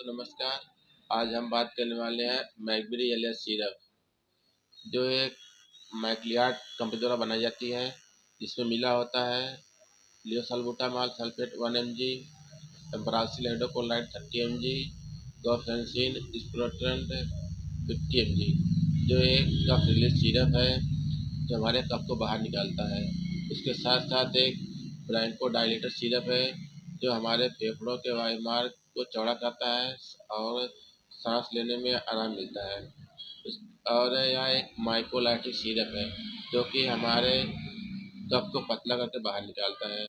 तो नमस्कार। आज हम बात करने वाले हैं मैकबेरी एलियस सिरप, जो एक मैक्लियार्ड कंपनी द्वारा बनाई जाती है। इसमें मिला होता है levosalbutamol sulphate 1 mg, ambroxol hydrochloride 30 mg, guaifenesin स्प्रोट्रेंट 50 mg, जो एक कफ रिलीज सिरप है जो हमारे कफ को बाहर निकालता है। इसके साथ साथ एक ब्रोंकोडायलेटर सिरप है जो हमारे फेफड़ों के वायुमार्ग को चौड़ा करता है और सांस लेने में आराम मिलता है। और यह एक माइकोलाइटिक सिरप है जो कि हमारे कफ को पतला करके बाहर निकालता है।